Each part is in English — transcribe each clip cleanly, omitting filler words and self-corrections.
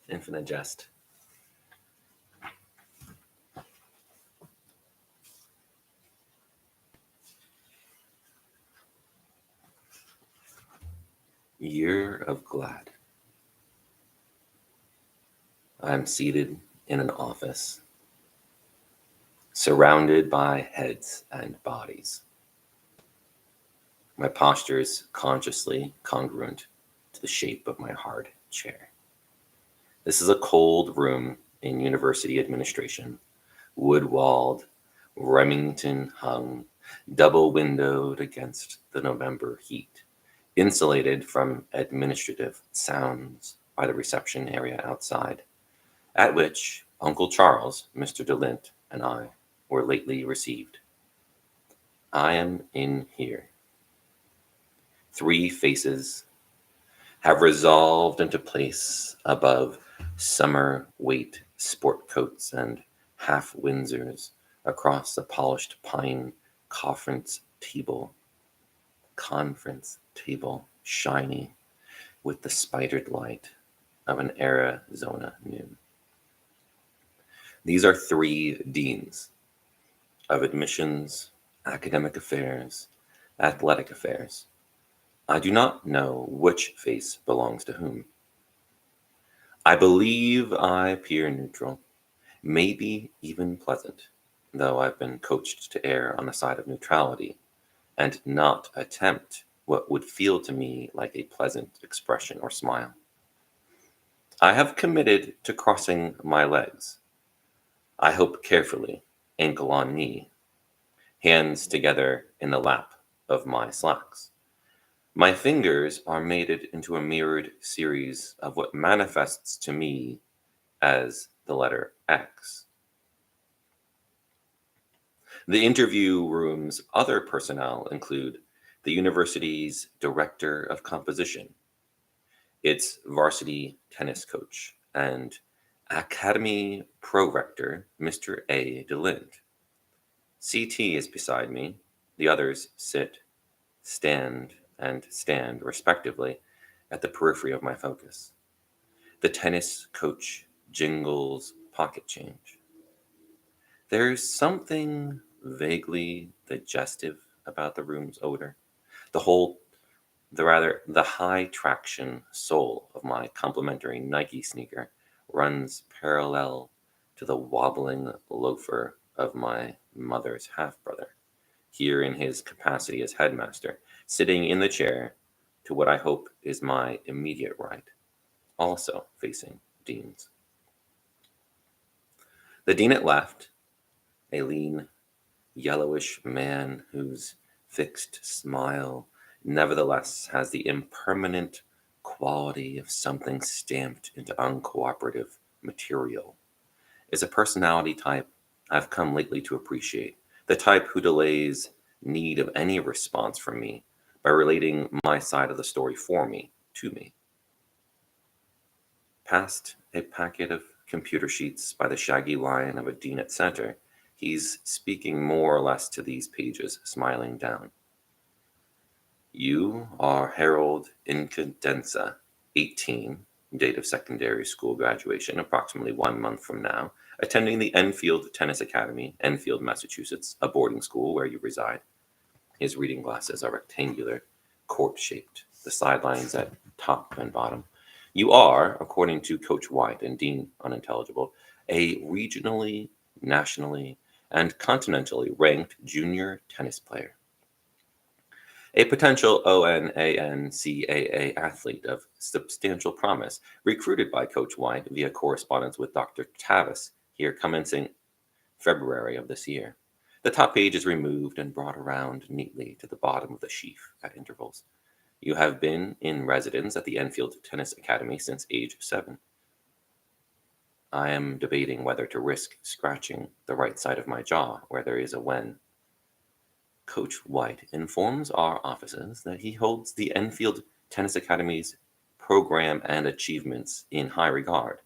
Infinite Jest. Year of Glad. I'm seated in an office, surrounded by heads and bodies. My posture is consciously congruent to the shape of my hard chair. This is a cold room in university administration, wood-walled, Remington-hung, double-windowed against the November heat, insulated from administrative sounds by the reception area outside, at which Uncle Charles, Mr. DeLint, and I were lately received. I am in here. 3 faces have resolved into place above summer weight sport coats and half Windsors across the polished pine conference table, shiny with the spidered light of an Arizona noon. These are 3 deans of admissions, academic affairs, athletic affairs. I do not know which face belongs to whom. I believe I appear neutral, maybe even pleasant, though I've been coached to err on the side of neutrality and not attempt what would feel to me like a pleasant expression or smile. I have committed to crossing my legs. I hope carefully, ankle on knee, hands together in the lap of my slacks. My fingers are mated into a mirrored series of what manifests to me as the letter X. The interview room's other personnel include the university's director of composition, its varsity tennis coach, and academy prorector, Mr. A. DeLint. CT is beside me. The others sit, stand, and stand, respectively, at the periphery of my focus. The tennis coach jingles pocket change. There's something vaguely digestive about the room's odor. The high traction sole of my complimentary Nike sneaker runs parallel to the wobbling loafer of my mother's half-brother, here in his capacity as headmaster, sitting in the chair to what I hope is my immediate right, also facing deans. The dean at left, a lean, yellowish man whose fixed smile nevertheless has the impermanent quality of something stamped into uncooperative material, is a personality type I've come lately to appreciate, the type who delays need of any response from me by relating my side of the story for me, to me. Past a packet of computer sheets by the shaggy lion of a dean at center, he's speaking more or less to these pages, smiling down. You are Harold Incadenza, 18, date of secondary school graduation, approximately 1 month from now, attending the Enfield Tennis Academy, Enfield, Massachusetts, a boarding school where you reside. His reading glasses are rectangular, court-shaped, the sidelines at top and bottom. You are, according to Coach White and Dean Unintelligible, a regionally, nationally, and continentally ranked junior tennis player. A potential ONANCAA athlete of substantial promise, recruited by Coach White via correspondence with Dr. Tavis here commencing February of this year. The top page is removed and brought around neatly to the bottom of the sheaf at intervals. You have been in residence at the Enfield Tennis Academy since age 7. I am debating whether to risk scratching the right side of my jaw where there is a wen. Coach White informs our offices that he holds the Enfield Tennis Academy's program and achievements in high regard,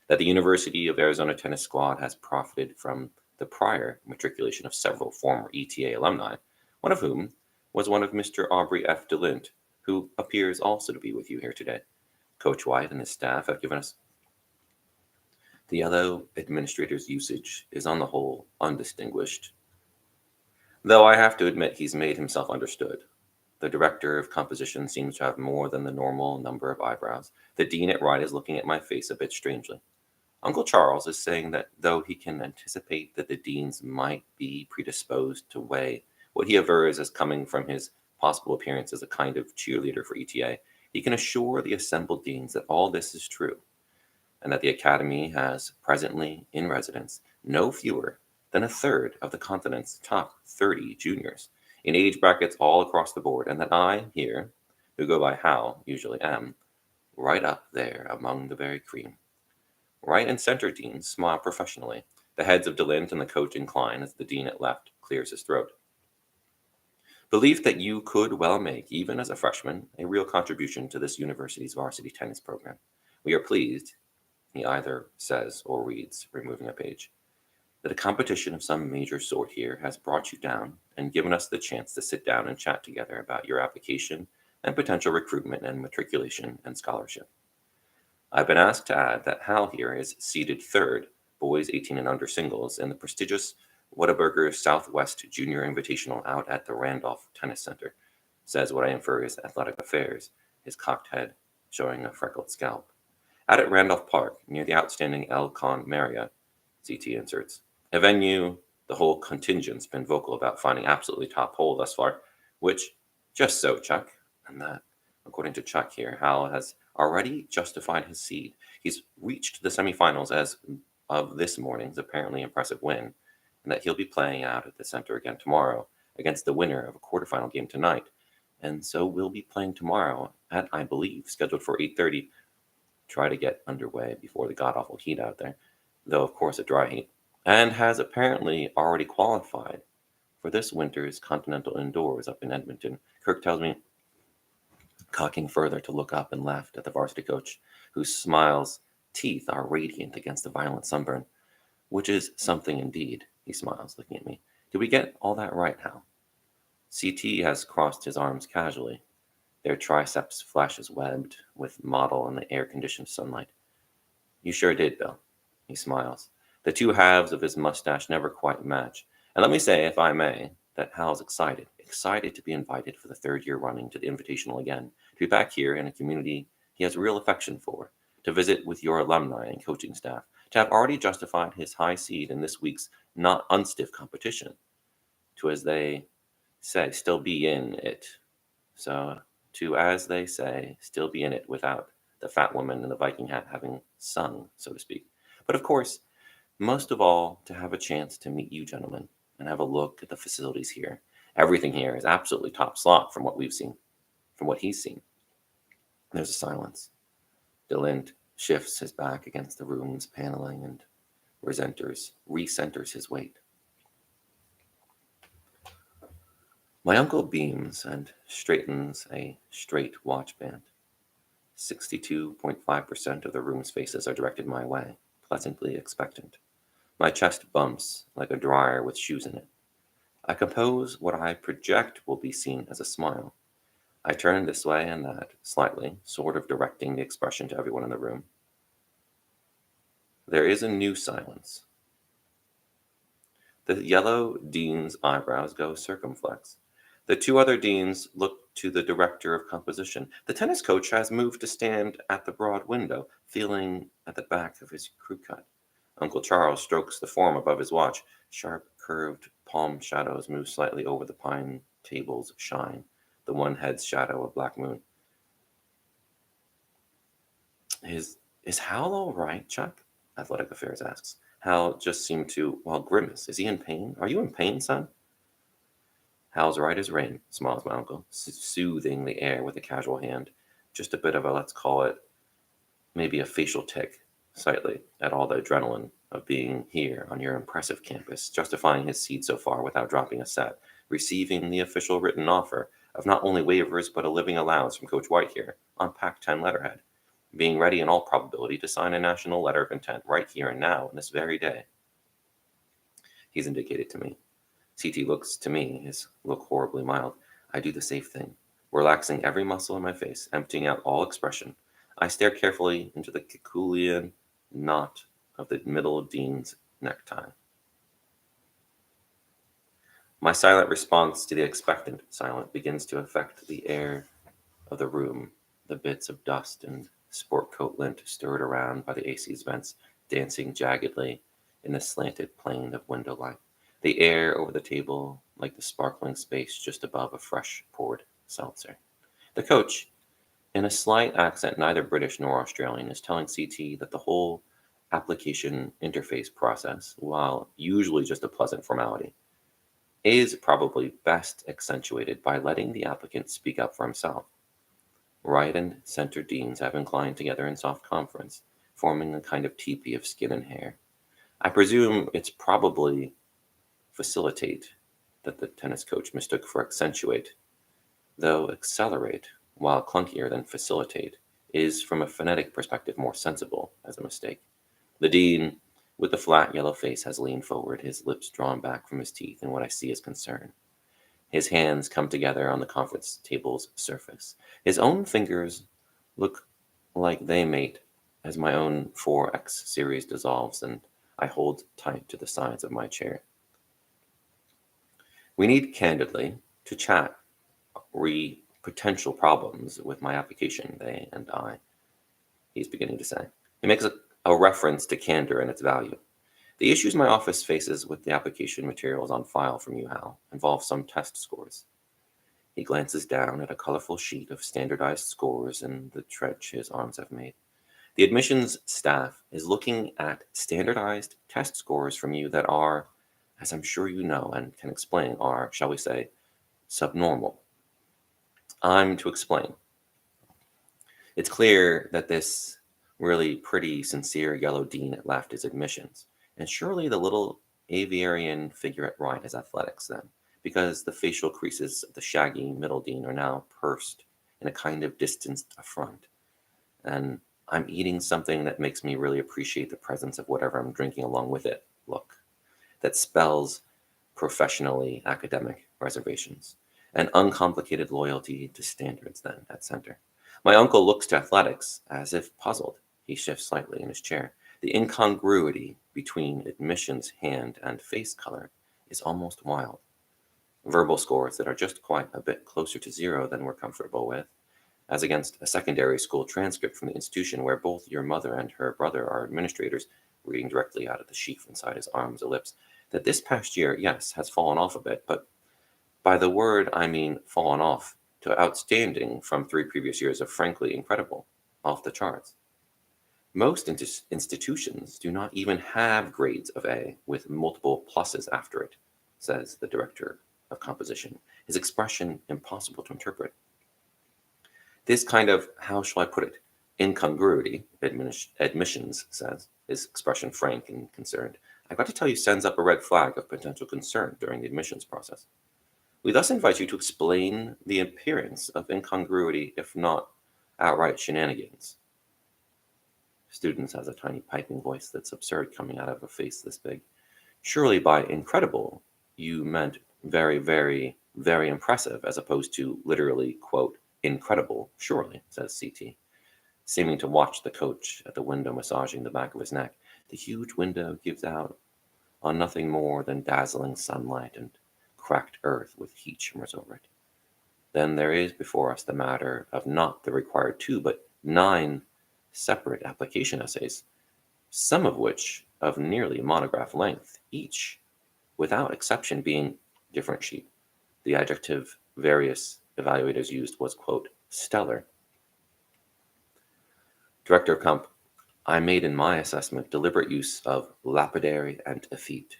that the University of Arizona tennis squad has profited from the prior matriculation of several former ETA alumni, one of whom was one of Mr. Aubrey F. DeLint, who appears also to be with you here today. Coach White and his staff have given us The yellow administrator's usage is on the whole undistinguished, though I have to admit he's made himself understood. The director of composition seems to have more than the normal number of eyebrows. The dean at right is looking at my face a bit strangely. Uncle Charles is saying that though he can anticipate that the deans might be predisposed to weigh what he avers as coming from his possible appearance as a kind of cheerleader for ETA, he can assure the assembled deans that all this is true, and that the Academy has presently in residence no fewer than a third of the continent's top 30 juniors, in age brackets all across the board, and that I here, who go by Hal, usually am, right up there among the very cream. Right and center deans smile professionally. The heads of DeLint and the coach incline as the dean at left clears his throat. Belief that you could well make, even as a freshman, a real contribution to this university's varsity tennis program. We are pleased, he either says or reads, removing a page, that a competition of some major sort here has brought you down and given us the chance to sit down and chat together about your application and potential recruitment and matriculation and scholarship. I've been asked to add that Hal here is seeded third, boys 18 and under singles, in the prestigious Whataburger Southwest Junior Invitational out at the Randolph Tennis Center, says what I infer is athletic affairs, his cocked head showing a freckled scalp. Out at Randolph Park, near the outstanding El Con Marriott, CT inserts. A venue the whole contingent's been vocal about finding absolutely top hole thus far, which, just so, Chuck, and that, according to Chuck here, Hal has already justified his seed. He's reached the semifinals as of this morning's apparently impressive win, and that he'll be playing out at the center again tomorrow against the winner of a quarterfinal game tonight. And so we'll be playing tomorrow at, I believe, scheduled for 8:30. Try to get underway before the god-awful heat out there, though of course a dry heat, and has apparently already qualified for this winter's Continental Indoors up in Edmonton. Kirk tells me, cocking further to look up and left at the varsity coach, whose smile's teeth are radiant against the violent sunburn. Which is something indeed, he smiles, looking at me. Did we get all that right, Hal? CT has crossed his arms casually, their triceps flashes webbed with mottle in the air-conditioned sunlight. You sure did, Bill, he smiles. The two halves of his mustache never quite match. And let me say, if I may, that Hal's excited to be invited for the third year running to the Invitational again, to be back here in a community he has real affection for, to visit with your alumni and coaching staff, to have already justified his high seed in this week's not unstiff competition, to, as they say, still be in it. So, to, as they say, still be in it without the fat woman in the Viking hat having sung, so to speak. But of course, most of all, to have a chance to meet you gentlemen and have a look at the facilities here. Everything here is absolutely top slot from what we've seen, from what he's seen. There's a silence. DeLint shifts his back against the room's paneling and recenters his weight. My uncle beams and straightens a straight watch band. 62.5% of the room's faces are directed my way, pleasantly expectant. My chest bumps like a dryer with shoes in it. I compose what I project will be seen as a smile. I turn this way and that, slightly, sort of directing the expression to everyone in the room. There is a new silence. The yellow dean's eyebrows go circumflex. The two other deans look to the director of composition. The tennis coach has moved to stand at the broad window, feeling at the back of his crew cut. Uncle Charles strokes the form above his watch. Sharp, curved palm shadows move slightly over the pine table's shine, the one head's shadow a black moon. Is Hal all right, Chuck? Athletic Affairs asks. Hal just seemed to, grimace. Is he in pain? Are you in pain, son? Hal's right as rain, smiles my uncle, soothing the air with a casual hand. Just a bit of a, let's call it, maybe a facial tic, slightly, at all the adrenaline of being here on your impressive campus, justifying his seed so far without dropping a set, receiving the official written offer of not only waivers but a living allowance from Coach White here on Pac-10 letterhead, being ready in all probability to sign a national letter of intent right here and now in this very day. He's indicated to me. CT looks to me, his look horribly mild. I do the safe thing, relaxing every muscle in my face, emptying out all expression. I stare carefully into the Kekulean knot of the middle dean's necktie. My silent response to the expectant silent begins to affect the air of the room. The bits of dust and sport coat lint stirred around by the AC's vents, dancing jaggedly in the slanted plane of window light. The air over the table like the sparkling space just above a fresh poured seltzer. The coach, in a slight accent neither British nor Australian, is telling CT that the whole application interface process, while usually just a pleasant formality, is probably best accentuated by letting the applicant speak up for himself. Right and center deans have inclined together in soft conference, forming a kind of teepee of skin and hair. I presume it's probably facilitate that the tennis coach mistook for accentuate, though accelerate, while clunkier than facilitate, is from a phonetic perspective more sensible as a mistake. The dean, with the flat yellow face, has leaned forward, his lips drawn back from his teeth in what I see as concern. His hands come together on the conference table's surface. His own fingers look like they mate as my own 4X series dissolves and I hold tight to the sides of my chair. We need candidly to chat potential problems with my application, they and I, he's beginning to say. He makes a reference to candor and its value. The issues my office faces with the application materials on file from you, Hal, involve some test scores. He glances down at a colorful sheet of standardized scores in the trench his arms have made. The admissions staff is looking at standardized test scores from you that are, as I'm sure you know and can explain, are, shall we say, subnormal. I'm to explain. It's clear that this really pretty, sincere yellow dean at left is admissions. And surely the little aviarian figure at right is athletics then, because the facial creases of the shaggy middle dean are now pursed in a kind of distanced affront. And I'm eating something that makes me really appreciate the presence of whatever I'm drinking along with it. Look, that spells professionally academic reservations, and uncomplicated loyalty to standards then at center. My uncle looks to athletics as if puzzled. He shifts slightly in his chair. The incongruity between admissions hand and face color is almost wild. Verbal scores that are just quite a bit closer to zero than we're comfortable with, as against a secondary school transcript from the institution where both your mother and her brother are administrators, reading directly out of the sheaf inside his arms' ellipse, that this past year, yes, has fallen off a bit, but by the word I mean fallen off to outstanding from 3 previous years of frankly incredible, off the charts. Most institutions do not even have grades of A with multiple pluses after it, says the director of composition, his expression impossible to interpret. This kind of, how shall I put it, incongruity, admissions says, his expression frank and concerned, I've got to tell you sends up a red flag of potential concern during the admissions process. We thus invite you to explain the appearance of incongruity, if not outright shenanigans. Students has a tiny piping voice that's absurd coming out of a face this big. Surely by incredible, you meant very, very, very impressive, as opposed to literally, quote, incredible, surely, says CT, seeming to watch the coach at the window massaging the back of his neck. The huge window gives out on nothing more than dazzling sunlight and cracked earth with heat shimmers over it. Then there is before us the matter of not the required 2, but 9 separate application essays, some of which of nearly monograph length, each, without exception, being different sheet. The adjective various evaluators used was, quote, stellar. Director of Comp, I made in my assessment deliberate use of lapidary and effete.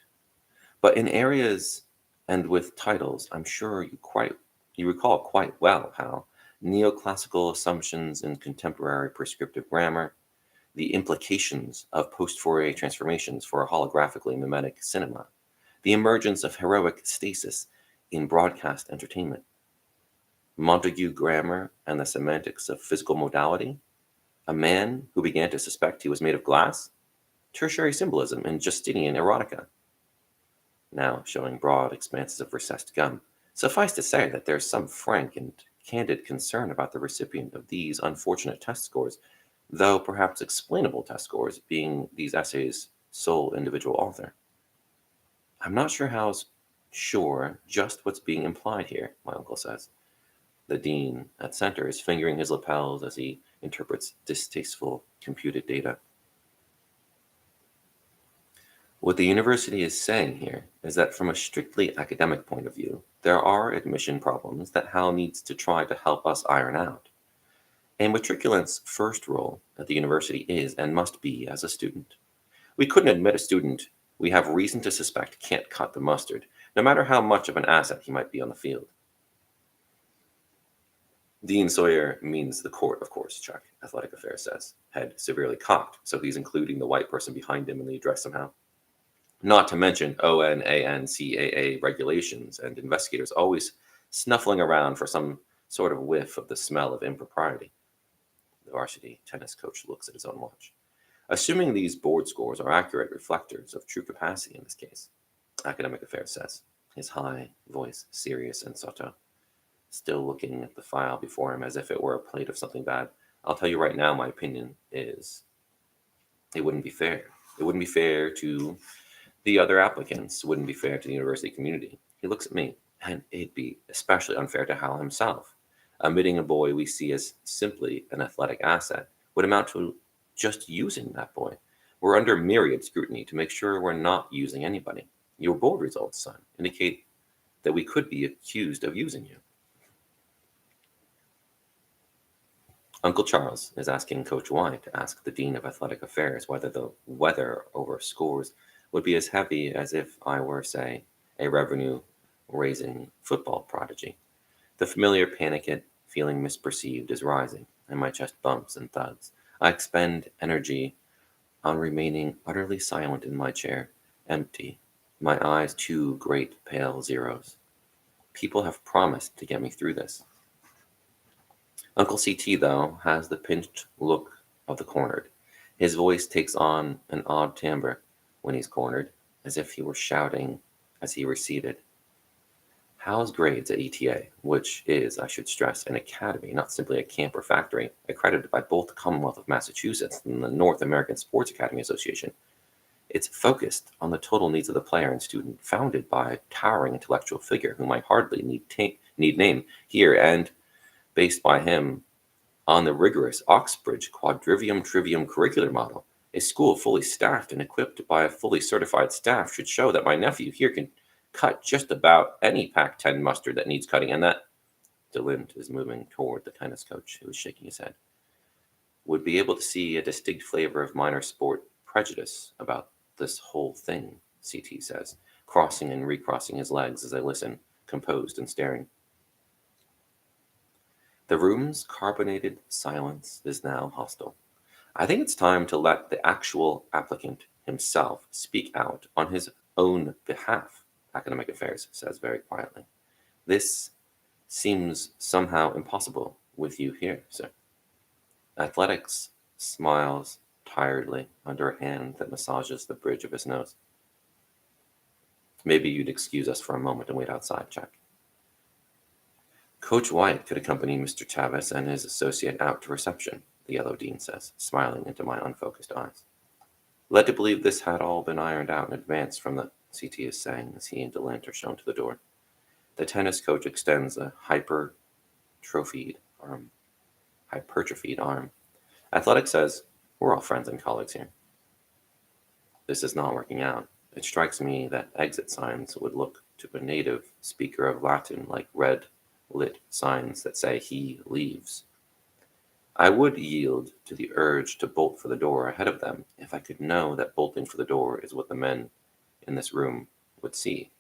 But in areas and with titles, I'm sure you recall quite well how neoclassical assumptions in contemporary prescriptive grammar, the implications of post-Fourier transformations for a holographically mimetic cinema, the emergence of heroic stasis in broadcast entertainment, Montague grammar and the semantics of physical modality, a man who began to suspect he was made of glass, tertiary symbolism in Justinian erotica, now showing broad expanses of recessed gum. Suffice to say that there's some frank and candid concern about the recipient of these unfortunate test scores though perhaps explainable test scores, being these essays' sole individual author. I'm not sure just what's being implied here, my uncle says. The dean at center is fingering his lapels as he interprets distasteful computed data. What the university is saying here is that from a strictly academic point of view, there are admission problems that Hal needs to try to help us iron out. A matriculant's first role at the university is and must be as a student. We couldn't admit a student we have reason to suspect can't cut the mustard, no matter how much of an asset he might be on the field. Dean Sawyer means the court, of course, Chuck, Athletic Affairs says, head severely cocked, so he's including the white person behind him in the address somehow. Not to mention ONANCAA regulations and investigators always snuffling around for some sort of whiff of the smell of impropriety. The varsity tennis coach looks at his own watch. Assuming these board scores are accurate reflectors of true capacity in this case, Academic Affairs says, his high voice serious and sotto, still looking at the file before him as if it were a plate of something bad. I'll tell you right now, my opinion is it wouldn't be fair. It wouldn't be fair to the other applicants, wouldn't be fair to the university community. He looks at me, and it'd be especially unfair to Hal himself. Admitting a boy we see as simply an athletic asset would amount to just using that boy. We're under myriad scrutiny to make sure we're not using anybody. Your board results, son, indicate that we could be accused of using you. Uncle Charles is asking Coach White to ask the Dean of Athletic Affairs whether the weather over scores would be as heavy as if I were, say, a revenue-raising football prodigy. The familiar panic at feeling misperceived is rising, and my chest bumps and thuds. I expend energy on remaining utterly silent in my chair, empty, my eyes two great pale zeros. People have promised to get me through this. Uncle CT, though, has the pinched look of the cornered. His voice takes on an odd timbre when he's cornered, as if he were shouting as he receded. Hal's grades at ETA, which is, I should stress, an academy, not simply a camp or factory, accredited by both the Commonwealth of Massachusetts and the North American Sports Academy Association. It's focused on the total needs of the player and student, founded by a towering intellectual figure whom I hardly need name here, and based by him on the rigorous Oxbridge Quadrivium Trivium curricular model. A school fully staffed and equipped by a fully certified staff should show that my nephew here can cut just about any Pac-10 mustard that needs cutting, and that DeLint is moving toward the tennis coach, who is shaking his head. Would be able to see a distinct flavor of minor sport prejudice about this whole thing, CT says, crossing and recrossing his legs as I listen, composed and staring. The room's carbonated silence is now hostile. I think it's time to let the actual applicant himself speak out on his own behalf, Academic Affairs says very quietly. This seems somehow impossible with you here, sir. Athletics smiles tiredly under a hand that massages the bridge of his nose. Maybe you'd excuse us for a moment and wait outside, Jack. Coach White could accompany Mr. Chavis and his associate out to reception, the yellow dean says, smiling into my unfocused eyes. Led to believe this had all been ironed out in advance from the CT is saying as he and DeLint are shown to the door. The tennis coach extends a hypertrophied arm. Athletic says, we're all friends and colleagues here. This is not working out. It strikes me that exit signs would look to a native speaker of Latin like red lit signs that say he leaves. I would yield to the urge to bolt for the door ahead of them if I could know that bolting for the door is what the men in this room would see.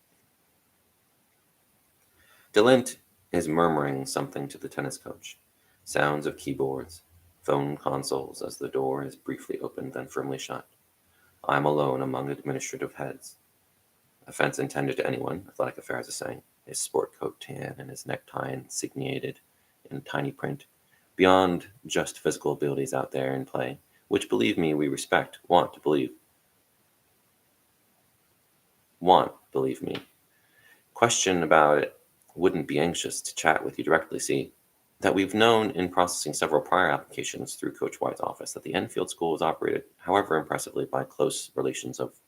DeLint is murmuring something to the tennis coach. Sounds of keyboards, phone consoles as the door is briefly opened then firmly shut. I'm alone among administrative heads. Offense intended to anyone, Athletic Affairs is saying, his sport coat tan and his necktie insigniated in tiny print, beyond just physical abilities out there in play, which, believe me, we respect, believe me. Question about it, wouldn't be anxious to chat with you directly, see? that we've known in processing several prior applications through Coach White's office that the Enfield School is operated, however impressively, by close relations of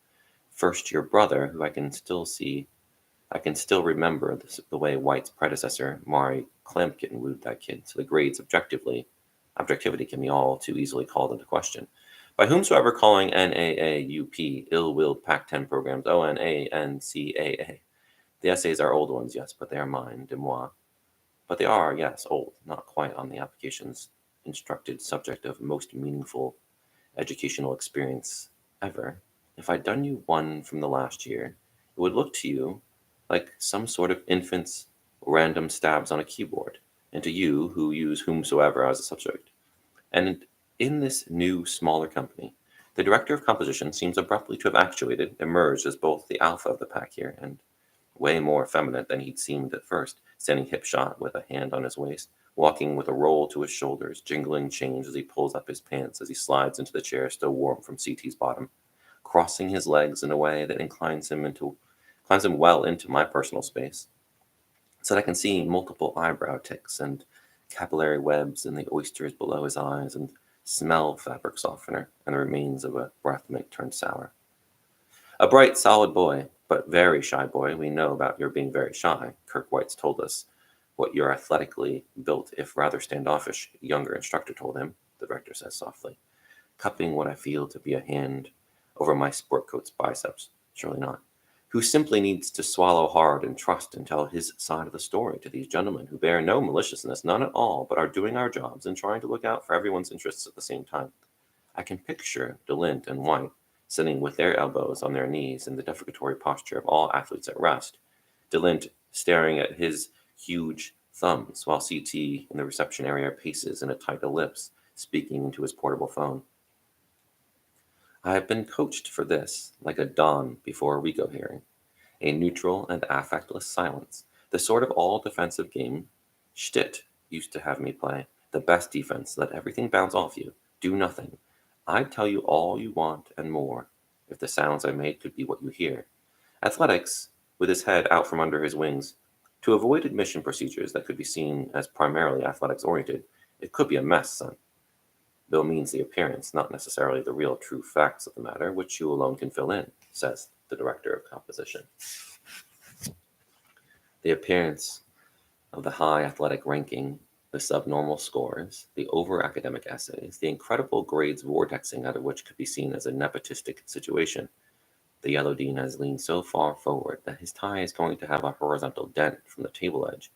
first-year brother who I can still remember the way White's predecessor, Mari Klemkin, wooed that kid, so the grades objectivity can be all too easily called into question. By whomsoever calling NAAUP ill-willed Pac-10 programs ONANCAA. The essays are old ones, yes, but they are mine, de moi. But they are, yes, old, not quite on the application's instructed subject of most meaningful educational experience ever. If I'd done you one from the last year, it would look to you like some sort of infant's random stabs on a keyboard, and to you who use whomsoever as a subject. And in this new, smaller company, the director of composition seems abruptly to have emerged as both the alpha of the pack here and way more effeminate than he'd seemed at first, standing hip-shot with a hand on his waist, walking with a roll to his shoulders, jingling change as he pulls up his pants as he slides into the chair still warm from CT's bottom, crossing his legs in a way that inclines him well into my personal space, so that I can see multiple eyebrow ticks and capillary webs in the oysters below his eyes and smell fabric softener and the remains of a breath mint turned sour. A bright, solid boy, but very shy boy. We know about your being very shy. Kirk White's told us what your athletically built, if rather standoffish, younger instructor told him, the director says softly, cupping what I feel to be a hand over my sport coat's biceps. Surely not. Who simply needs to swallow hard and trust and tell his side of the story to these gentlemen who bear no maliciousness, none at all, but are doing our jobs and trying to look out for everyone's interests at the same time. I can picture DeLint and White sitting with their elbows on their knees in the defecatory posture of all athletes at rest, DeLint staring at his huge thumbs while CT in the reception area paces in a tight ellipse, speaking into his portable phone. I have been coached for this, like a don before a RICO hearing. A neutral and affectless silence, the sort of all-defensive game Stitt used to have me play. The best defense, let everything bounce off you, do nothing. I'd tell you all you want and more, if the sounds I made could be what you hear. Athletics, with his head out from under his wings, to avoid admission procedures that could be seen as primarily athletics-oriented, it could be a mess, son. Bill means the appearance, not necessarily the real true facts of the matter, which you alone can fill in, says the director of composition. The appearance of the high athletic ranking, the subnormal scores, the over-academic essays, the incredible grades vortexing out of which could be seen as a nepotistic situation. The yellow dean has leaned so far forward that his tie is going to have a horizontal dent from the table edge,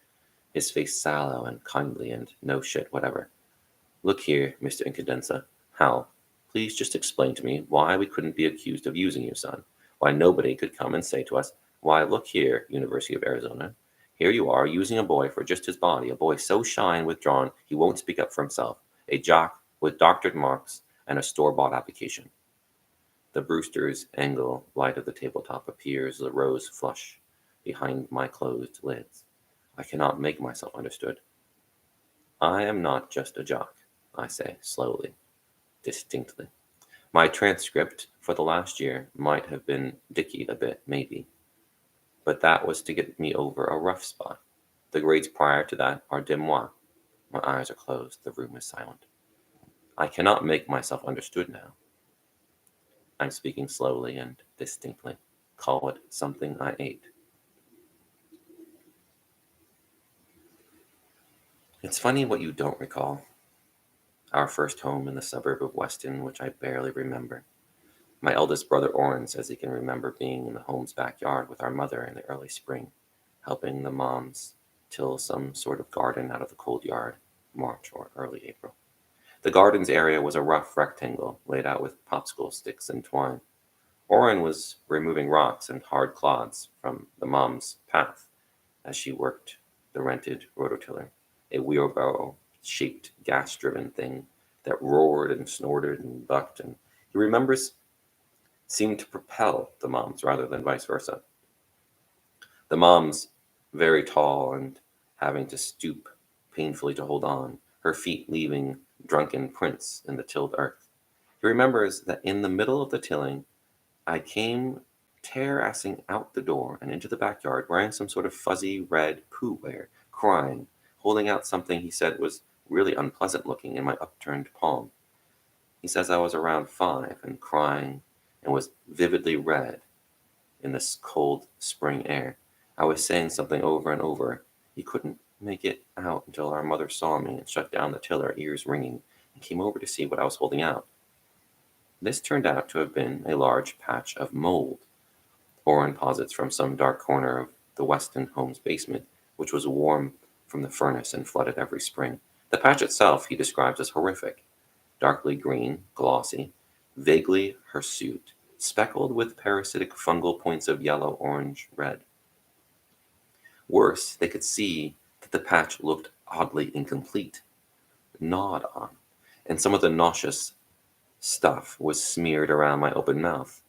his face sallow and kindly and no shit whatever. Look here, Mr. Incadenza. Hal, please just explain to me why we couldn't be accused of using you, son. Why nobody could come and say to us, why, look here, University of Arizona. Here you are, using a boy for just his body, a boy so shy and withdrawn he won't speak up for himself, a jock with doctored marks and a store-bought application. The Brewster's angle light of the tabletop appears as a rose flush behind my closed lids. I cannot make myself understood. I am not just a jock, I say slowly, distinctly. My transcript for the last year might have been dickied a bit, maybe, but that was to get me over a rough spot. The grades prior to that are de moi. My eyes are closed. The room is silent. I cannot make myself understood now. I'm speaking slowly and distinctly. Call it something I ate. It's funny what you don't recall. Our first home in the suburb of Weston, which I barely remember. My eldest brother Orrin says he can remember being in the home's backyard with our mother in the early spring, helping the moms till some sort of garden out of the cold yard, March or early April. The garden's area was a rough rectangle laid out with popsicle sticks and twine. Orrin was removing rocks and hard clods from the mom's path as she worked the rented rototiller, a wheelbarrow-shaped gas-driven thing that roared and snorted and bucked, and he remembers seemed to propel the moms rather than vice versa. The moms, very tall and having to stoop painfully to hold on, her feet leaving drunken prints in the tilled earth. He remembers that in the middle of the tilling, I came tear-assing out the door and into the backyard wearing some sort of fuzzy red poo wear, crying, holding out something he said was really unpleasant looking in my upturned palm. He says I was around 5 and crying and was vividly red in this cold spring air. I was saying something over and over. He couldn't make it out until our mother saw me and shut down the tiller, ears ringing, and came over to see what I was holding out. This turned out to have been a large patch of mold, Orrin posits from some dark corner of the Weston home's basement, which was warm from the furnace and flooded every spring. The patch itself he describes as horrific, darkly green, glossy, vaguely hirsute, speckled with parasitic fungal points of yellow, orange, red. Worse, they could see that the patch looked oddly incomplete, gnawed on, and some of the nauseous stuff was smeared around my open mouth.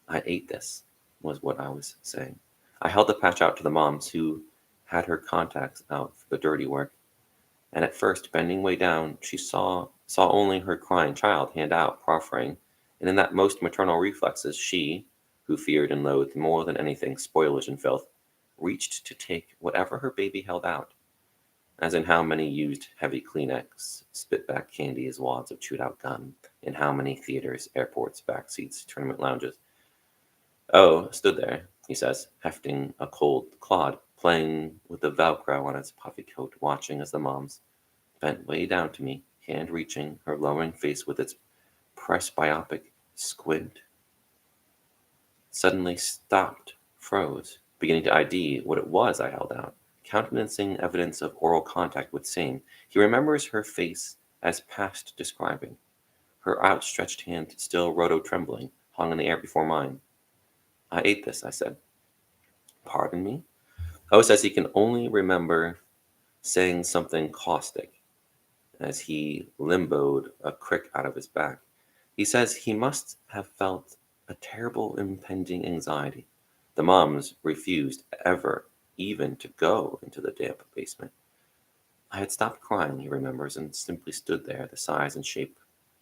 I ate this, was what I was saying. I held the patch out to the moms who had her contacts out for the dirty work, and at first, bending way down, she saw only her crying child hand out, proffering, and in that most maternal reflexes, she, who feared and loathed more than anything spoilage and filth, reached to take whatever her baby held out, as in how many used heavy Kleenex, spit back candy as wads of chewed out gum, in how many theaters, airports, back seats, tournament lounges. Oh stood there, he says, hefting a cold clod, playing with the Velcro on its puffy coat, watching as the moms bent way down to me, hand reaching, her lowering face with its presbyopic squint, suddenly stopped, froze, beginning to ID what it was I held out, countenancing evidence of oral contact with same. He remembers her face as past describing. Her outstretched hand, still roto-trembling, hung in the air before mine. I ate this, I said. Pardon me? O says he can only remember saying something caustic as he limboed a crick out of his back. He says he must have felt a terrible impending anxiety. The moms refused ever even to go into the damp basement. I had stopped crying, he remembers, and simply stood there, the size and shape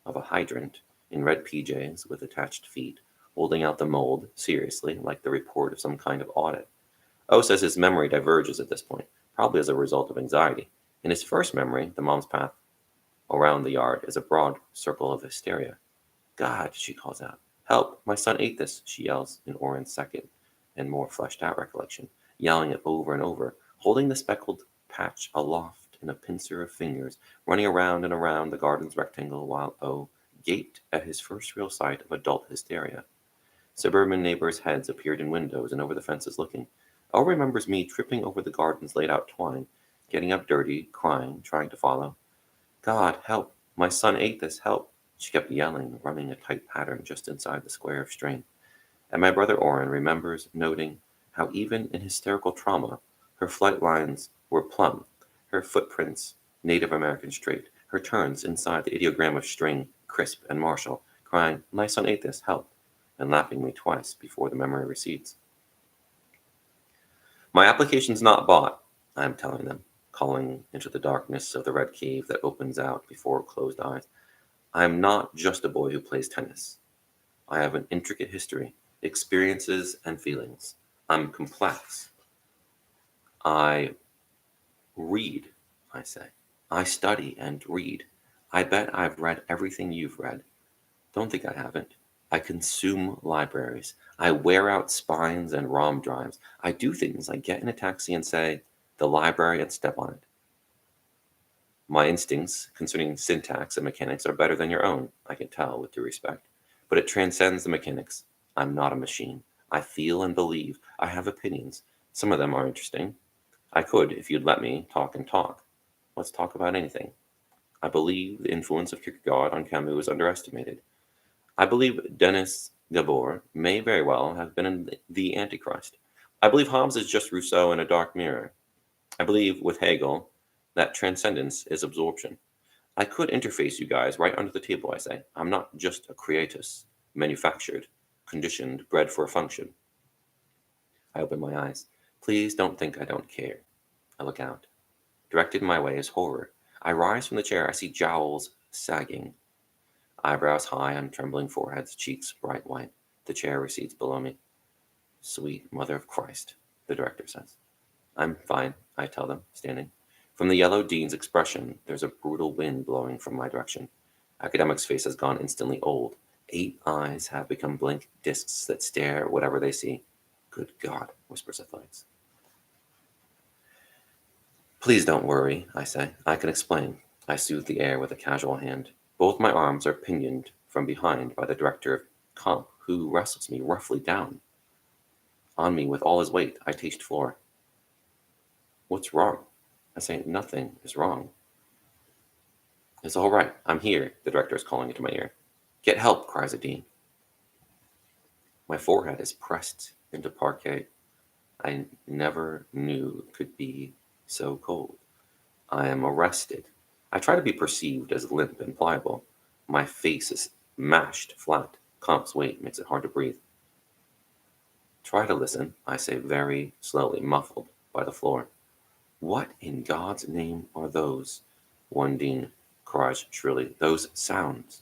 of a hydrant, in red PJs with attached feet, holding out the mold, seriously, like the report of some kind of audit. O says his memory diverges at this point, probably as a result of anxiety. In his first memory, the mom's path around the yard is a broad circle of hysteria. God, she calls out. Help, my son ate this, she yells in Orrin's second and more fleshed out recollection, yelling it over and over, holding the speckled patch aloft in a pincer of fingers, running around and around the garden's rectangle while O gaped at his first real sight of adult hysteria. Suburban neighbors' heads appeared in windows and over the fences looking. O remembers me tripping over the garden's laid-out twine, getting up dirty, crying, trying to follow. God, help! My son ate this, help! She kept yelling, running a tight pattern just inside the square of string. And my brother Orrin remembers noting how even in hysterical trauma, her flight lines were plumb, her footprints Native American straight, her turns inside the ideogram of string, crisp and martial, crying, my son ate this, help! And lapping me twice before the memory recedes. My application's not bought, I'm telling them, calling into the darkness of the red cave that opens out before closed eyes. I am not just a boy who plays tennis. I have an intricate history, experiences, and feelings. I'm complex. I read, I say. I study and read. I bet I've read everything you've read. Don't think I haven't. I consume libraries. I wear out spines and ROM drives. I do things like get in a taxi and say, the library, and step on it. My instincts concerning syntax and mechanics are better than your own, I can tell with due respect. But it transcends the mechanics. I'm not a machine. I feel and believe. I have opinions. Some of them are interesting. I could, if you'd let me, talk and talk. Let's talk about anything. I believe the influence of Kierkegaard on Camus is underestimated. I believe Denis Gabor may very well have been the Antichrist. I believe Hobbes is just Rousseau in a dark mirror. I believe, with Hegel, that transcendence is absorption. I could interface you guys right under the table, I say. I'm not just a creatus, manufactured, conditioned, bred for a function. I open my eyes. Please don't think I don't care. I look out. Directed my way is horror. I rise from the chair. I see jowls sagging. Eyebrows high on trembling foreheads, cheeks bright white. The chair recedes below me. Sweet Mother of Christ, the director says. I'm fine, I tell them, standing. From the yellow dean's expression, there's a brutal wind blowing from my direction. Academic's face has gone instantly old. 8 eyes have become blank discs that stare at whatever they see. Good God, whispers Athletics. Please don't worry, I say. I can explain. I soothe the air with a casual hand. Both my arms are pinioned from behind by the director of comp, who wrestles me roughly down. On me with all his weight, I taste floor. What's wrong? I say, nothing is wrong. It's all right. I'm here, the director is calling into my ear. Get help, cries the dean. My forehead is pressed into parquet. I never knew it could be so cold. I am arrested. I try to be perceived as limp and pliable. My face is mashed flat. Comp's weight makes it hard to breathe. Try to listen, I say very slowly, muffled by the floor. What in God's name are those? One dean cries shrilly. Those sounds.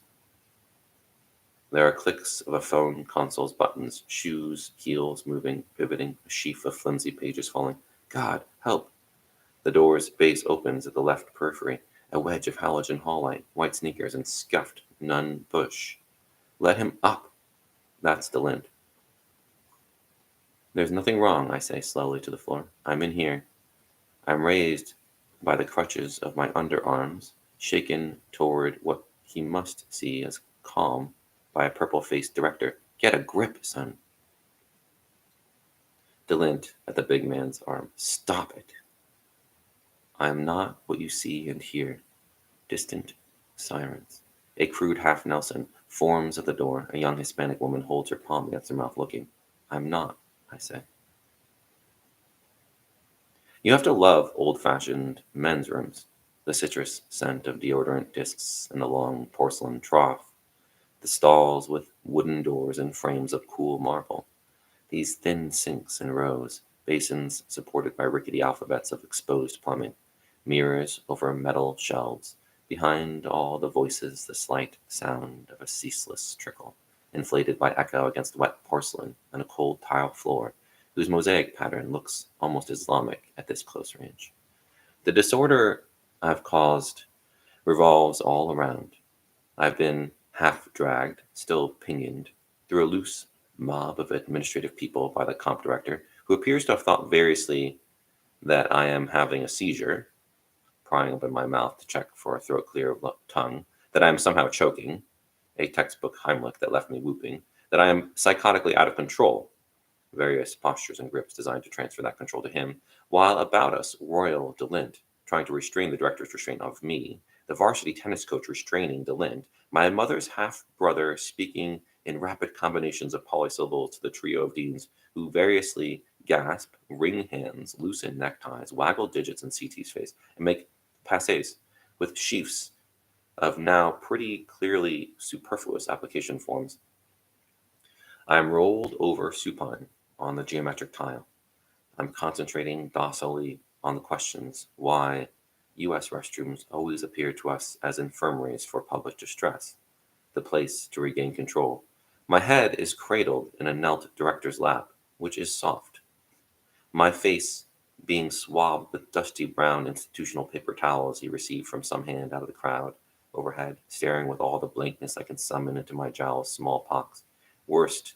There are clicks of a phone console's buttons, shoes, heels moving, pivoting, a sheaf of flimsy pages falling. God, help! The door's base opens at the left periphery, a wedge of halogen hall light, white sneakers, and scuffed nun bush. Let him up! That's DeLint. There's nothing wrong, I say slowly to the floor. I'm in here. I'm raised by the crutches of my underarms, shaken toward what he must see as calm by a purple-faced director. Get a grip, son. DeLint at the big man's arm. Stop it. I am not what you see and hear. Distant sirens. A crude half Nelson forms at the door. A young Hispanic woman holds her palm against her mouth, looking. I'm not, I say. You have to love old-fashioned men's rooms. The citrus scent of deodorant discs in the long porcelain trough. The stalls with wooden doors and frames of cool marble. These thin sinks in rows, basins supported by rickety alphabets of exposed plumbing, mirrors over metal shelves, behind all the voices the slight sound of a ceaseless trickle, inflated by echo against wet porcelain and a cold tile floor, whose mosaic pattern looks almost Islamic at this close range. The disorder I've caused revolves all around. I've been half-dragged, still pinioned, through a loose mob of administrative people by the comp director, who appears to have thought variously that I am having a seizure, prying open my mouth to check for a throat clear of tongue, that I am somehow choking, a textbook Heimlich that left me whooping, that I am psychotically out of control, various postures and grips designed to transfer that control to him, while about us, Royal DeLint, trying to restrain the director's restraint of me, the varsity tennis coach restraining DeLint, my mother's half-brother speaking in rapid combinations of polysyllables to the trio of deans, who variously gasp, wring hands, loosen neckties, waggle digits in CT's face, and make passes with sheafs of now pretty clearly superfluous application forms. I am rolled over supine on the geometric tile. I'm concentrating docilely on the questions why U.S. restrooms always appear to us as infirmaries for public distress, the place to regain control. My head is cradled in a knelt director's lap, which is soft. My face being swabbed with dusty brown institutional paper towels he received from some hand out of the crowd overhead, staring with all the blankness I can summon into my jowls smallpox, worst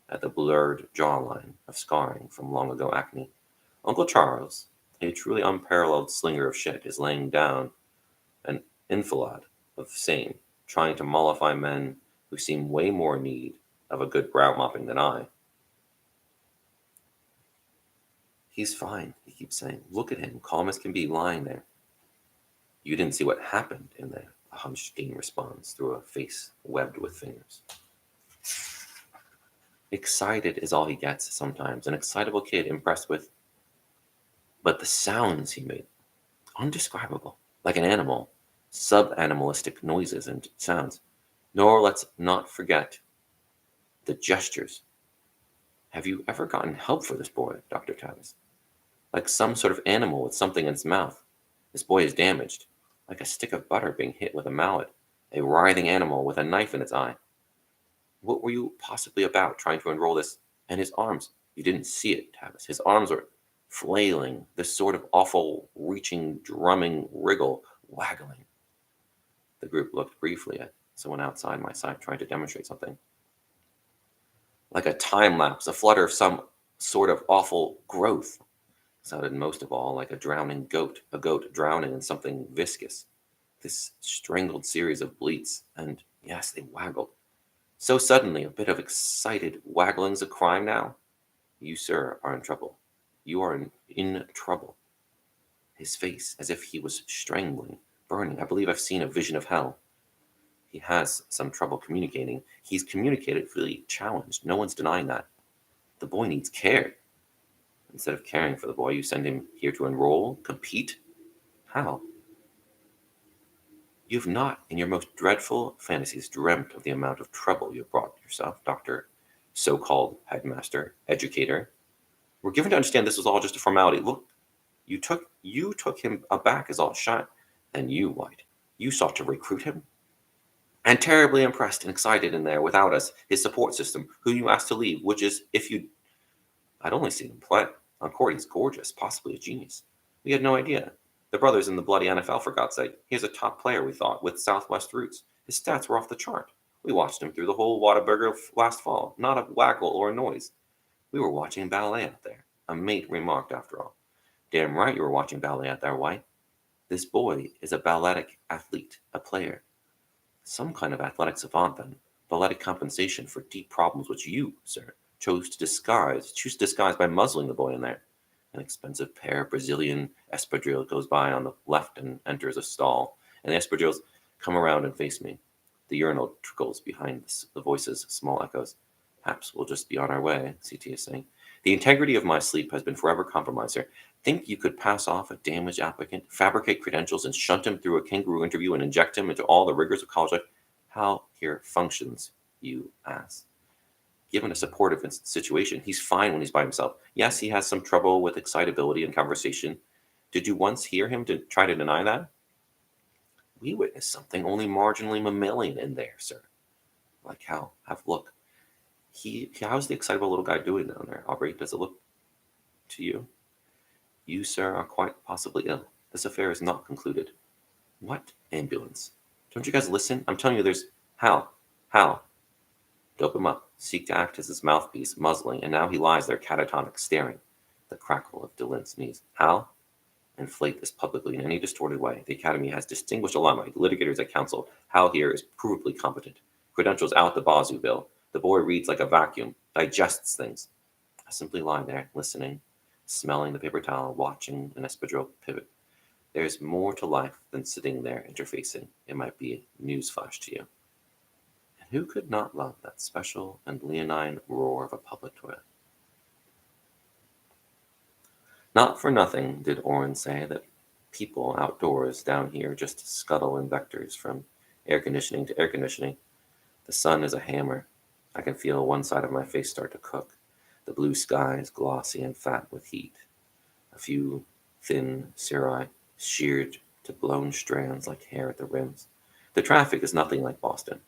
at the blurred jawline of scarring from long ago acne. Uncle Charles, a truly unparalleled slinger of shit, is laying down an enfilade of same, trying to mollify men who seem way more in need of a good brow mopping than I. He's fine, he keeps saying. Look at him, calm as can be, lying there. You didn't see what happened in there, a hunched dean responds through a face webbed with fingers. Excited is all he gets sometimes, an excitable kid impressed with, but the sounds he made, undescribable, like an animal, sub-animalistic noises and sounds. Nor let's not forget the gestures. Have you ever gotten help for this boy, Dr. Tavis? Like some sort of animal with something in its mouth. This boy is damaged, like a stick of butter being hit with a mallet, a writhing animal with a knife in its eye. What were you possibly about trying to enroll this? And his arms, you didn't see it, Tavis. His arms were flailing, this sort of awful, reaching, drumming wriggle, waggling. The group looked briefly at someone outside my sight trying to demonstrate something. Like a time lapse, a flutter of some sort of awful growth. Sounded most of all like a goat drowning in something viscous. This strangled series of bleats, and yes, they waggled. So suddenly, a bit of excited waggling's a crime now. You, sir, are in trouble. You are in trouble. His face, as if he was strangling, burning. I believe I've seen a vision of hell. He has some trouble communicating. He's communicatively challenged. No one's denying that. The boy needs care. Instead of caring for the boy, you send him here to enroll, compete? How? You have not, in your most dreadful fantasies, dreamt of the amount of trouble you have brought yourself, Doctor, so-called headmaster, educator. We're given to understand this was all just a formality. Look, you took him aback as all shot. And you, White, you sought to recruit him? And terribly impressed and excited in there without us, his support system, who you asked to leave, which is, if you... I'd only seen him play. On court, he's gorgeous, possibly a genius. We had no idea. The brother's in the bloody NFL, for God's sake. He's a top player, we thought, with Southwest roots. His stats were off the chart. We watched him through the whole Whataburger last fall. Not a waggle or a noise. We were watching ballet out there. A mate remarked, after all. Damn right you were watching ballet out there, White. This boy is a balletic athlete, a player. Some kind of athletic savant, then. Balletic compensation for deep problems which you, sir, choose to disguise by muzzling the boy in there. An expensive pair of Brazilian espadrilles goes by on the left and enters a stall, and the espadrilles come around and face me. The urinal trickles behind the voices, small echoes. Perhaps we'll just be on our way, CT is saying. The integrity of my sleep has been forever compromised, sir. Think you could pass off a damaged applicant, fabricate credentials, and shunt him through a kangaroo interview and inject him into all the rigors of college life? How here functions, you ask? Given a supportive situation, he's fine when he's by himself. Yes, he has some trouble with excitability and conversation. Did you once hear him try to deny that? We witnessed something only marginally mammalian in there, sir. Like how? Have a look. How's the excitable little guy doing down there, Aubrey? Does it look to you? You, sir, are quite possibly ill. This affair is not concluded. What ambulance? Don't you guys listen? I'm telling you, there's... Hal. Dope him up. Seek to act as his mouthpiece, muzzling, and now he lies there catatonic, staring. The crackle of Delint's knees. Hal? Inflate this publicly in any distorted way. The Academy has distinguished alumni, litigators at counsel. Hal here is provably competent. Credentials out the bazoo bill. The boy reads like a vacuum, digests things. I simply lie there, listening, smelling the paper towel, watching an espadrille pivot. There's more to life than sitting there interfacing. It might be a newsflash to you. And who could not love that special and leonine roar of a public toilet? Not for nothing did Orrin say that people outdoors down here just scuttle in vectors from air conditioning to air conditioning. The sun is a hammer. I can feel one side of my face start to cook. The blue sky is glossy and fat with heat. A few thin cirri sheared to blown strands like hair at the rims. The traffic is nothing like Boston.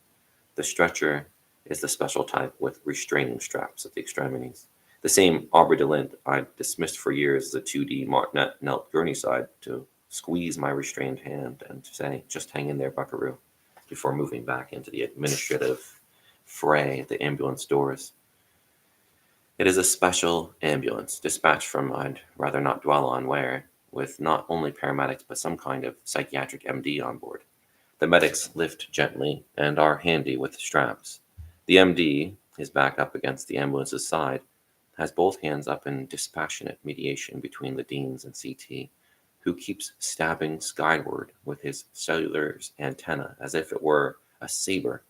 The stretcher is the special type with restraining straps at the extremities. The same Aubrey DeLint I'd dismissed for years as a 2D martinet knelt gurney side to squeeze my restrained hand and to say, just hang in there, buckaroo, before moving back into the administrative fray at the ambulance doors. It is a special ambulance, dispatched from I'd rather not dwell on where, with not only paramedics but some kind of psychiatric MD on board. The medics lift gently and are handy with straps. The MD, his back up against the ambulance's side, has both hands up in dispassionate mediation between the deans and CT, who keeps stabbing skyward with his cellular antenna as if it were a saber,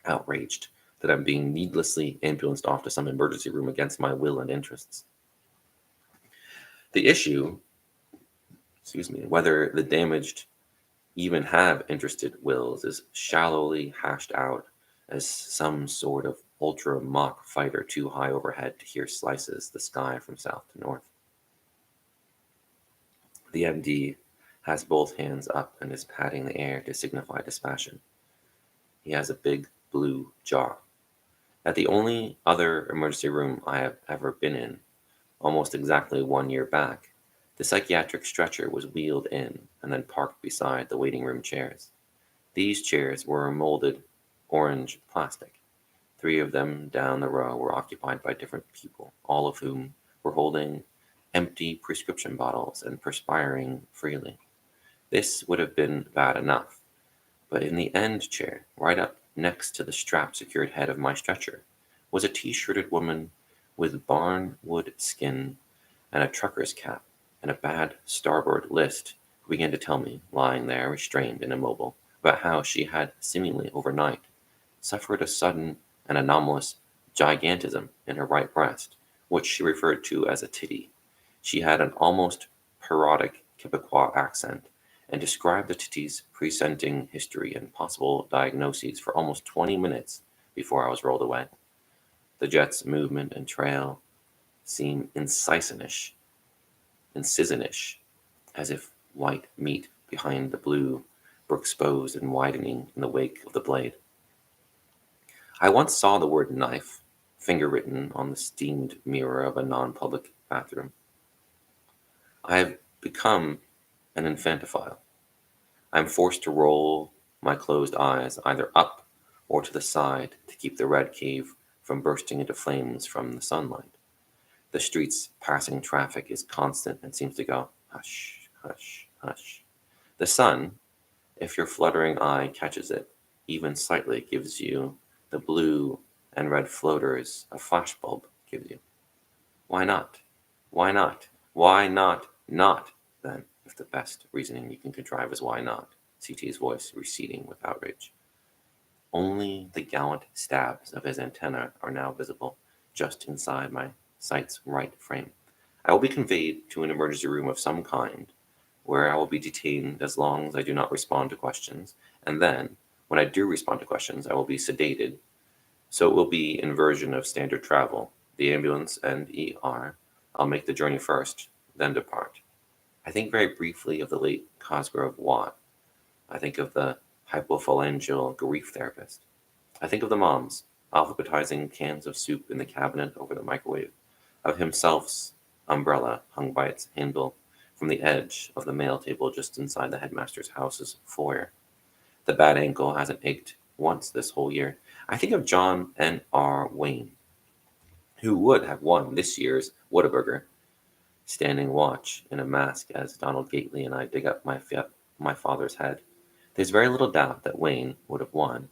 outraged that I'm being needlessly ambulanced off to some emergency room against my will and interests. The issue, whether the damaged even have interested wills, is shallowly hashed out as some sort of ultra mock fighter too high overhead to hear slices the sky from south to north. The MD has both hands up and is patting the air to signify dispassion. He has a big blue jaw. At the only other emergency room I have ever been in, almost exactly 1 year back, the psychiatric stretcher was wheeled in and then parked beside the waiting room chairs. These chairs were molded orange plastic. 3 of them down the row were occupied by different people, all of whom were holding empty prescription bottles and perspiring freely. This would have been bad enough, but in the end chair, right up next to the strap-secured head of my stretcher, was a t-shirted woman with barnwood skin and a trucker's cap and a bad starboard list, who began to tell me, lying there restrained and immobile, about how she had seemingly overnight suffered a sudden and anomalous gigantism in her right breast, which she referred to as a titty. She had an almost parodic Quebecois accent, and described the titty's presenting history and possible diagnoses for almost 20 minutes before I was rolled away. The jet's movement and trail seemed incisionish, as if white meat behind the blue were exposed and widening in the wake of the blade. I once saw the word knife finger-written on the steamed mirror of a non-public bathroom. I have become an infantophile. I am forced to roll my closed eyes either up or to the side to keep the red cave from bursting into flames from the sunlight. The street's passing traffic is constant and seems to go, hush, hush, hush. The sun, if your fluttering eye catches it, even slightly gives you the blue and red floaters a flashbulb gives you. Why not? Why not? Why not, then, if the best reasoning you can contrive is why not? CT's voice receding with outrage. Only the gallant stabs of his antenna are now visible, just inside my sight's right frame. I will be conveyed to an emergency room of some kind, where I will be detained as long as I do not respond to questions, and then, when I do respond to questions, I will be sedated. So it will be inversion of standard travel, the ambulance and ER. I'll make the journey first, then depart. I think very briefly of the late Cosgrove Watt. I think of the hypophalangeal grief therapist. I think of the moms, alphabetizing cans of soup in the cabinet over the microwave, of himself's umbrella hung by its handle from the edge of the mail table just inside the headmaster's house's foyer. The bad ankle hasn't ached once this whole year. I think of John N. R. Wayne, who would have won this year's Whataburger, standing watch in a mask as Donald Gately and I dig up my father's head. There's very little doubt that Wayne would have won,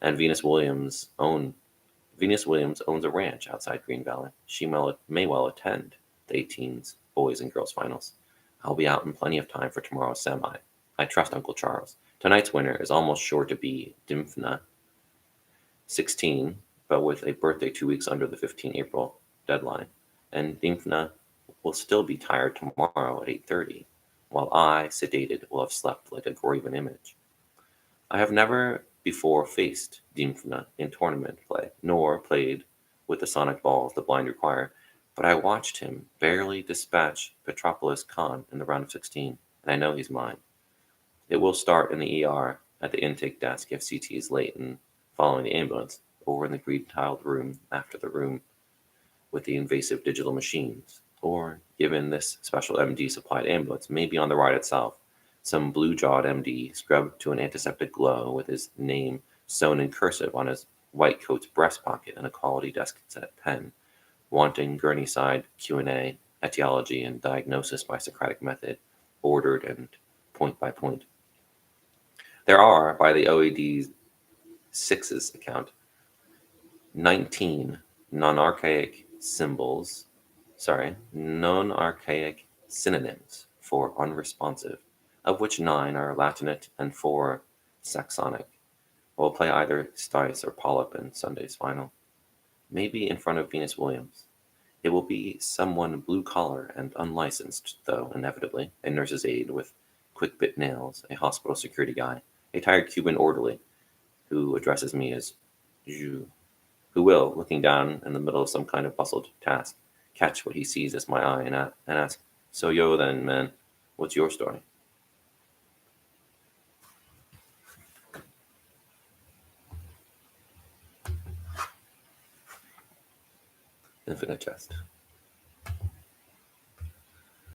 and Venus Williams owns a ranch outside Green Valley. She may well attend the 18s boys and girls finals. I'll be out in plenty of time for tomorrow's semi. I trust Uncle Charles. Tonight's winner is almost sure to be Dimphna, 16, but with a birthday 2 weeks under the 15 April deadline. And Dimphna will still be tired tomorrow at 8:30, while I, sedated, will have slept like a graven image. I have never before faced Dimphna in tournament play, nor played with the sonic balls the blind require, but I watched him barely dispatch Petropolis Khan in the round of 16, and I know he's mine. It will start in the ER at the intake desk if CT is late and following the ambulance, or in the green-tiled room after the room with the invasive digital machines, or, given this special MD-supplied ambulance, maybe on the ride itself, some blue-jawed MD scrubbed to an antiseptic glow with his name sewn in cursive on his white coat's breast pocket and a quality desk-set pen, wanting gurney-side Q&A, etiology, and diagnosis by Socratic method, ordered and point by point. There are, by the OED 6's account, 19 non-archaic synonyms for unresponsive, of which 9 are Latinate and 4 Saxonic. We'll play either Stice or Polyp in Sunday's final. Maybe in front of Venus Williams. It will be someone blue-collar and unlicensed, though, inevitably, a nurse's aide with quick-bit nails, a hospital security guy, a tired Cuban orderly, who addresses me as "je," who will, looking down in the middle of some kind of bustled task, catch what he sees as my eye and ask, "So yo then, man, what's your story?" Infinite Jest.